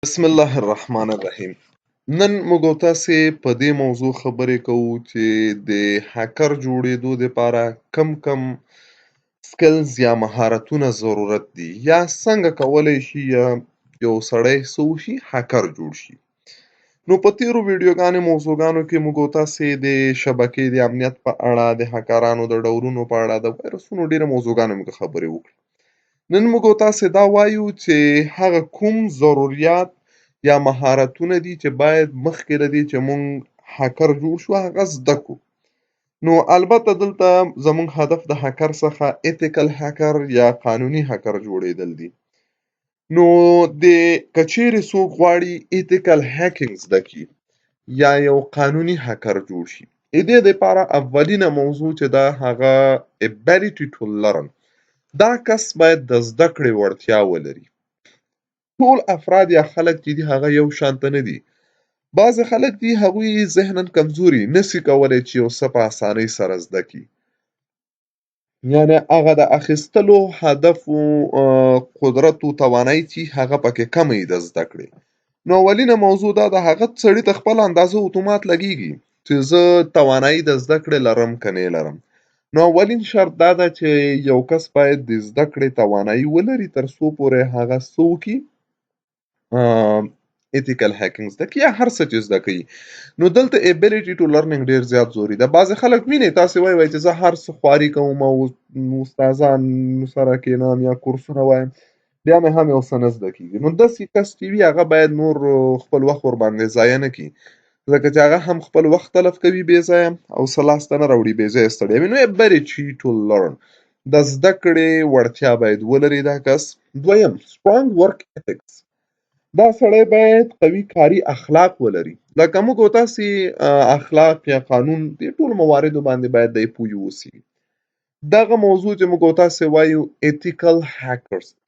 بسم الله الرحمن الرحیم. نن موږ تاسې په دې موضوع خبرې کوو چې د هکر جوړېدو دپاره کم سکلز یا مهارتونه ضرورت دي یا څنګه کولی شي یو سړی څه وشي هکر جوړ شي. نو په تېرو ویډیوګانو موضوعګانو کې موږ تاسې د شبکې د امنیت په اړه، د هکرانو د ډولونو په اړه، د وایرسونو ډېرو موضوعګانو موږ خبرې وکړې. نن موږ تاسې دا وایو چې هغه کوم ضروریات یا مهارتونه دي چې باید مخکې له دې چې موږ هکر جوړ شو هغه زده کړو. نو البته دلته زموږ هدف د هکر څخه ایتیکل هکر یا قانوني هکر جوړېدل دي. نو که چیرې څوک غواړي ایتیکل هیکینګ زده کړي یا یو قانوني هکر جوړ شي، د دې دپاره اولینه موضوع چې ده هغه ability to learn. دا کس باید د زده کړې وړتیا ولري. ټول افراد یا خلک چې دي هغه یو شانته نه دي. بعضې خلک دي هغوی ذهناً کمزوري، نسي کولی چې یو څه په اسانۍ سره زده کړي. یعنې هغه د اخیستلو هدف و قدرت و توانایي چې هغه پکې کمه وي د زده کړې. نو اولینه موضوع دا ده هغه سړي ته خپله اندازه اتومات لګېږي چې زه توانایي د زده کړې لرم که نه لرم. نو اولین شرط دا ده چې یو کس باید د زده کړې توانایي ولري تر څو پورې هغه څه وکړي، ایتیکل هیکینګ زده کړي یا هر څه چې زده کوي. نو دلته ability to learning ډېر زیات ضروري ده. بعضې خلک وینئ تاسې وایئ چې زه هر څه خواري کوم او استادانو سره کښېنم یا کورسونه وایم بیا مې هم یو څه نه زده کېږي. نو داسې کس چې وي هغه باید نور خپل وخت ورباندې ضایع نه کړي، ځکه چې هغه هم خپل وخت تلف کوي بې ځایه او څه لاسته نه راوړي، بې ځایه ستړی وي. نو ability to learn، د زده کړې وړتیا باید ولري دا کس. دویم strong work ethics، دا سړی باید قوي کاري اخلاق ولري. لکه موږ او تاسې اخلاق یا قانون دې ټولو مواردو باندې باید دی پوه واوسي. دغه موضوع چې موږ او تاسې وایو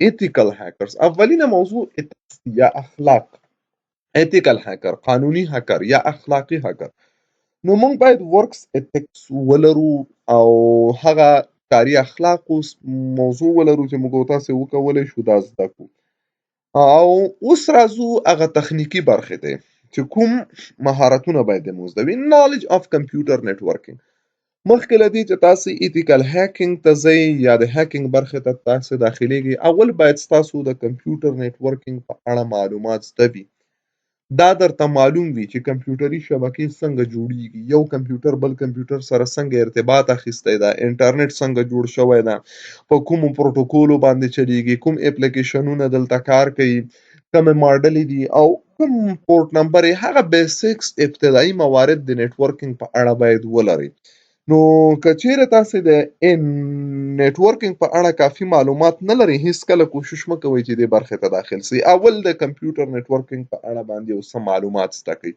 ایتیکل هیکرز. اولینه موضوع ethics یا اخلاق. ایتیکل هکر، قانوني هکر یا اخلاقي هکر. نو موږ باید ورکس ethics ولرو او هغه کاري اخلاقو موضوع ولرو چې موږ او تاسې وکولی شو دا زده کړو. او اوس راځو هغه تخنیکي برخې ته چې کوم مهارتونه باید موږ زده وي. knowledge of computer networking. مخکې له دې چې تاسې ایتیکل هیکینګ ته ځئ یا د هیکینګ برخې ته تاسې داخلېږئ، اول باید ستاسو د کمپیوټر نیټورکینګ په اړه معلومات زده وي. دا درته معلوم وي چې کمپیوټري شبکې څنګه جوړیږي، یو کمپیوټر بل کمپیوټر سره څنګه ارتباط اخیستی ده، انټرنیټ څنګه جوړ شوی ده، په کومو پروتوکولو باندې چلیږي، کوم اپلیکیشنونه دلته کار کوي، کومې ماډلې دي او کوم پورټ نمبر یې، هغه بیسکس ابتدایي موارد د نیټورکینګ په اړه باید ولرئ. نو که چیرې تاسې د نیټورکینګ په اړه کافي معلومات نه لرئ، هیڅکله کوشش مه کوئ چې دې برخې ته داخل سئ. اول د کمپیوټر نیټورکینګ په اړه باندې یو څه معلومات زده کړئ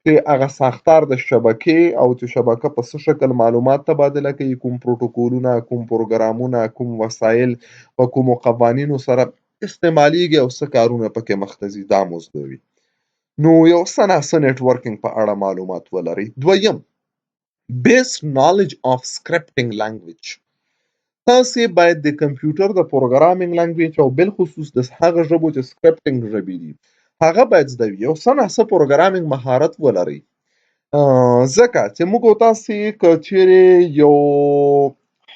چې هغه ساختار د شبکې او چې شبکه په څه شکل معلومات تبادله کوي، کوم پروتوکولونه، کوم پروګرامونه، کوم وسایل په کومو قوانینو سره استعمالیږي او څه کارونه پکې مخته ځي، دا مو زده وي. نو یو څه ناڅه نیټورکینګ په اړه معلومات ولرئ. دویم basic knowledge of scripting language. تاسې باید د کمپیوټر د پروګرامینګ لنګویج او بالخصوص د هغه ژبو چې سکرپټینګ ژبې دي هغه باید زده وي. یو څه ناڅه پروګرامینګ مهارت ولرئ، ځکه چې موږ او تاسې که چیرې یو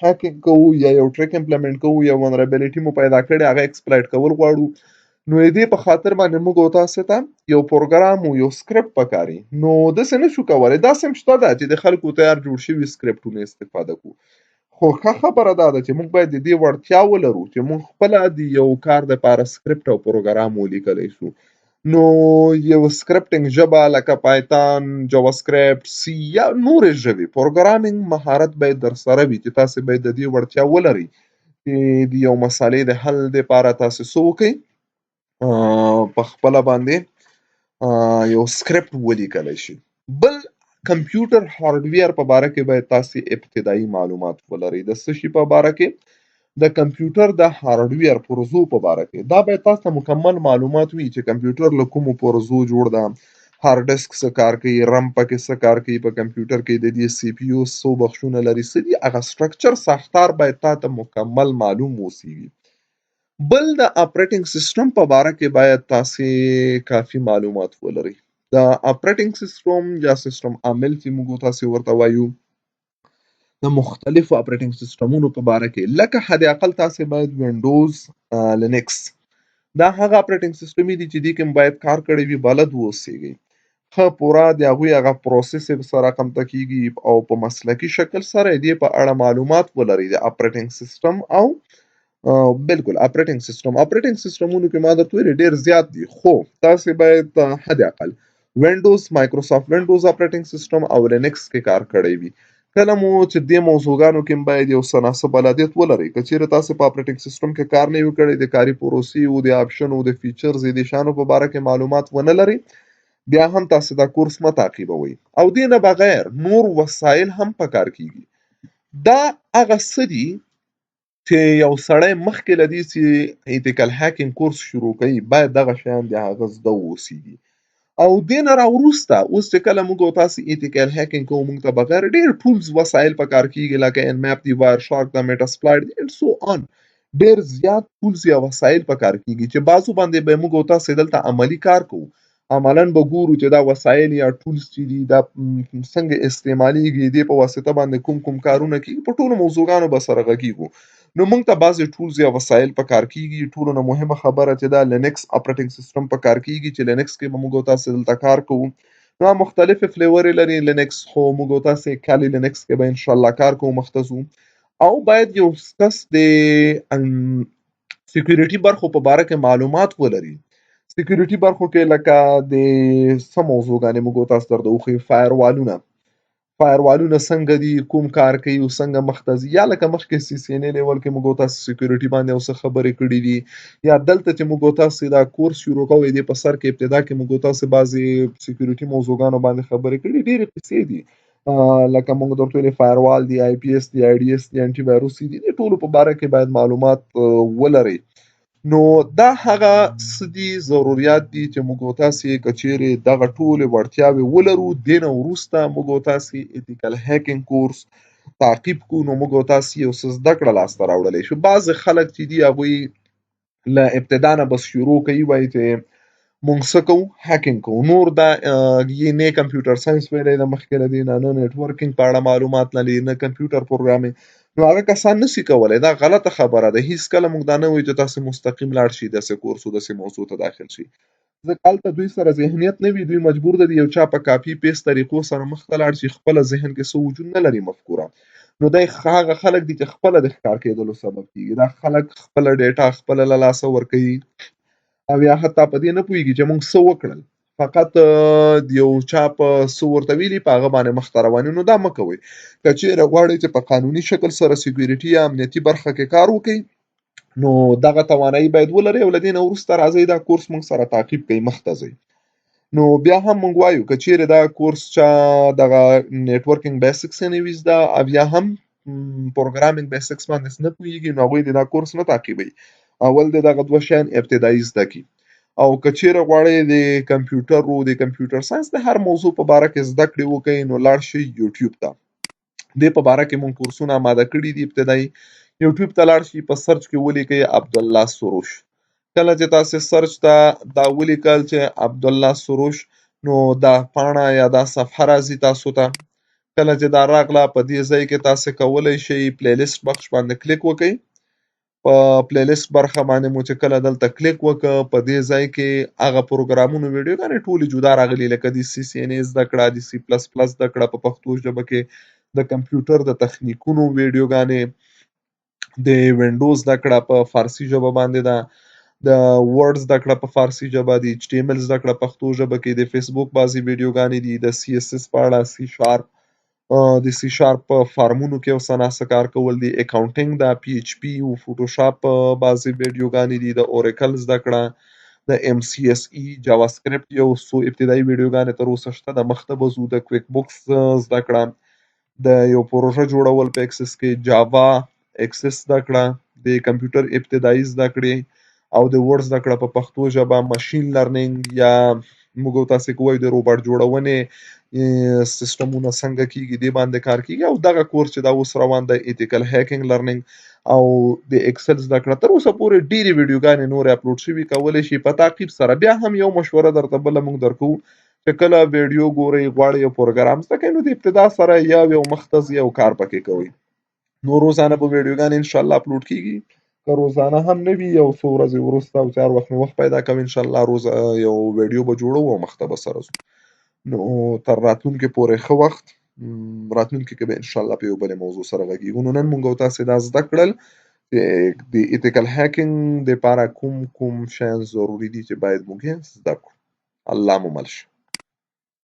هیکینګ کوو یا یو ټریک امپلیمنټ کوو، یو ونربیلیټي مو پیدا کړې هغه ایکسپلایټ کول غواړو، نو د دې په خاطر باندې موږ او تاسې ته یو پروګرام او یو سکرپټ پکار وي. نو داسې نه شو کولی، داسې هم شته ده چې د خلکو تیار جوړ شوي سکرپټونه استفاده کړو، خو ښه خبره دا ده چې موږ باید د دې وړتیا ولرو چې موږ خپله د یو کار دپاره سکرپټ او پروګرام ولیکلی شو. نو یو سکرپټینګ ژبه لکه پایتان، جاوا سکرپټ، سی یا نورې ژبې، پروګرامینګ مهارت باید در سره وي چې تاسې باید د دې وړتیا ولرئ چې د یو مسالې د حل دپاره تاسې څه وکئ، په خپله باندې یو سکرپټ ولیکلی شي. بل کمپیوټر هارډویر په باره کې باید تاسې ابتدایي معلومات ولرئ. د څه شي په باره کې؟ د کمپیوټر د هارډویر پرزو په باره کې. دا باید تاسو ته مکمل معلومات وي چې کمپیوټر له کومو پرزو جوړ ده، هارډ ډسک څه کار کوي، رم پکې څه کار کوي، په کمپیوټر کې د دې سی پي یو څو بخشونه لري، څه دي، هغه سټرکچر ساختار باید تا ته مکمل معلوم اوسیږي. بل د اپریټنګ سیسټم په باره کې باید تاسې کافي معلومات ولرئ. د اپریټنګ سیسټم یا سیسټم عامل چې موږ تاسې ورته وایو د مختلفو اپریټنګ سیسټمونو په باره کې، لکه حد اقل تاسې باید وینډوز، لینکس، دا هغه اپریټنګ سیسټم دي چې دې کې باید کار کړی وي، بلد واوسیږئ. ښه پوره د هغوی هغه پروسس سره رقمته کیږي او په مسلکي شکل سره دې په اړه معلومات ولرئ د اپریټنګ سیسټم او بالکل اپریټنګ سیسټمونو کې ما درته ویلي ډېر زیات دي، خو تاسې باید حد اقل وینډوز، مایکروسافټ وینډوز اپریټنګ سیسټم او لینکس کې کار کړی وي. کله مو چې دې موضوعګانو کې باید یو څه ناڅه بلدیت ولرئ. که چیرې تاسې په اپریټنګ سیسټم کې کار نه وي کړی، د کاري پروسې او د آپشن او د فیچرز د شیانو په باره کې معلومات ونه لرئ، بیا هم تاسې دا کورس مه تعقیبوئ. او دې نه بغیر نور وسایل هم پکار کیږي. دا هغه څه دي چې یو سړی مخکې له دې چې ایتیکل هیکینګ کورس شروع کوي باید دغه شیان د هغه زده واوسیږي. او دې نه راوروسته اوس چې کله موږ او تاسې ایتیکل هیکینګ کوو، موږ ته بغیر ډېر ټولز وسایل پکار کیږي، لکه ان میپ دی، وایر شارک ده، میټاسپلایډ دی اینډ سو آن. ډېر زیات ټولز یا وسایل پکار کیږي چې بعضو باندې به موږ او تاسې دلته عملي کار کوو. عملاً به ګورو چې دا وسایل یا ټولز چې دي دا څنګه استعمالیږي، دې په واسطه باندې کوم کوم کارونه کیږي، په ټولو موضوعګانو به سره غږیږو. نو موږ ته بعضې ټولز یا وسایل پکار کیږي. ټولو نه مهمه خبره چې دا لینکس اپریټنګ سیسټم پکار کیږي چې لینکس کې به موږ او تاسې دلته کار کوو. نو مختلفې فلیورې لري لینکس، خو موږ او تاسې کالي لینکس کې به انشاءالله کار کوو، مخته ځو. او باید یو کس د سکیورټي برخو په باره کې معلومات ولري. سکیورټي برخو کې لکه د څه موضوعګانې موږ او تاسو درته وښیو، فایروالونه څنګه دي، کوم کار کوي او څنګه مخته ځي، یا لکه مخکې CCNA لیول کې موږ او تاسو سکیورټي باندې یو څه خبرې کړي دي، یا دلته چې موږ او تاسو دا کورس شروع کوو دې په سر کې ابتدا کې موږ او تاسو بعضې سکیورټي موضوعګانو باندې خبرې کړي، ډېرې قصې دي. لکه موږ درته ویلي فایروال دی، IPS دی، IDS دی، انټي وایروس دي، دې ټولو په باره کې باید معلومات ولرئ. نو دا هغه څه دي، ضروریات دي چې موږ او تاسې که چیرې دغه ټولې وړتیاوې ولرو، دې نه وروسته موږ او تاسې ایتیکل هیکینګ کورس تعقیب کړو، نو موږ او تاسې یو څه زده کړه لاسته راوړلی شو. بعضې خلک چې دي هغوی له ابتدا نه بس شروع کوي، وایي چې مونږ څه کوو، هیکینګ کوو. نور دا یې نه کمپیوټر ساینس ویلی ده مخکې له دې نه نیټورکینګ په اړه معلومات لري، نه کمپیوټر پروګرامینګ، نو هغه کسان نسي کولی. دا غلطه خبره ده. هیڅکله موږ دا نه وایو چې تاسې مستقیم لاړ شئ داسې کورس او داسې موضوع ته داخل شئ، ځکه هلته دوی سره ذهنیت نه وي، دوی مجبور دي د یو چا په کاپي پیسټ طریقو سره مخ ته لاړ شي، خپله ذهن کې څه وجود نه لري مفکوره. نو دی هغه خلک دي چې خپله د ښکار کېدلو سبب کېږي. دا خلک خپله ډیټا خپله له لاسه ورکوي او یا حتی په دې نه پوهېږي چې موږ څه وکړل، فقط د یو چا په څه ورته ویلي په هغه باندې مخته روان یو. نو دا مه کوئ. که چیرې غواړئ چې په قانوني شکل سره سکیورټي یا امنیتي برخه کې کار وکړئ، نو دغه توانایي باید ولرئ او له دې نه وروسته راځئ دا کورس موږ سره تعقیب کړئ، مخته ځئ. نو بیا هم موږ وایو که چیرې دا کورس چا دغه نیټورکینګ بیسکس یې نه وي زده او یا هم پروګرامینګ بیسکس باندې نه پوهېږي، نو هغوی دې دا کورس نه تعقیبوي. اول دې دغه دوه شیان ابتدایي زده کړي. او که چیرې غواړئ د کمپیوټر او د کمپیوټر ساینس د هر موضوع په باره کې زده کړې وکړئ، نو لاړ شئ یوټیوب ته. دې په باره کې موږ کورسونه آماده کړي دي ابتدایي. یوټیوب ته لاړ شئ، په سرچ کې ولیکئ عبدالله سروش. کله چې تاسې سرچ ته دا ولیکل چې عبدالله سروش، نو دا پاڼه یا دا صفحه راځي تاسو ته. کله چې دا راغله په دې ځای کې تاسې کولی شئ پلیلیسټ بخش باندې کلیک وکړئ. په پلیلیسټ برخه باندې مو چې کله دلته کلیک وکړ، په دې ځای کې هغه پروګرامونو ویډیوګانې ټولې جدا راغلي، لکه د CCNA زده کړه، د C++ زده کړه په پښتو ژبه کې، د کمپیوټر د تخنیکونو ویډیوګانې، د وینډوز زده کړه په فارسي ژبه باندې ده، د ورډ زده کړه په فارسي ژبه، د HTML زده کړه پښتو ژبه کې، د فیسبوک بعضې ویډیوګانې دي، د CSS په اړه، د C شارپ په فارمونو کې یو څه ناڅه کار کول دي، اکاونټینګ ده، PHP او فوټوشاپ بعضې ویډیوګانې دي، د اوریکل زده کړه، د MCSE جاوا سکرپټ یو څو ابتدایي ویډیوګانې تر اوسه شته، د مخته به ځو. د کویک بوکس زده کړه، د یو پروژه جوړول په اکسس کې، جاوا اکسس زده کړه، د کمپیوټر ابتدایي زده کړې او د ورډ زده کړه په پښتو ژبه، ماشین لرنینګ یا موږ او تاسې کوی د روباټ جوړونې سیستمونه څنګه کیږي دې باندې کار کیږي او دغه کورس چې دا اوس روان دی ایتیکل هیکینګ لرنینګ او د ایکسل زده کړه تر اوسه پورې ډېرې ویډیوګانې نورې اپلوډ شوي کولی شي په تعقیب سره بیا هم یو مشوره درته بله موږ درکوو چې کله ویډیو ګورئ غواړئ یو پروګرام زده کړئ نو د ابتدا سره یو مخ ته ځئ او کار پکې کوئ نو روزانه به ویډیوګانې انشاءالله اپلوډ کیږي که روزانه هم نه وي یو څو ورځې وروسته او چې هر وخت مې وخت پیدا کوي انشاءالله یو ویډیو به جوړوو او مخ ته به سره ځو نو تر راتلونکي پورې ښه وخت راتلونکي کې به انشاءالله په یو بلې موضوع سره غږیږو نو نن موږ او تاسې دا زده کړل چې د ایتیکل هیکینګ دپاره کوم شیان ضروري دي چې باید موږ یې زده کړو الله مو مل شه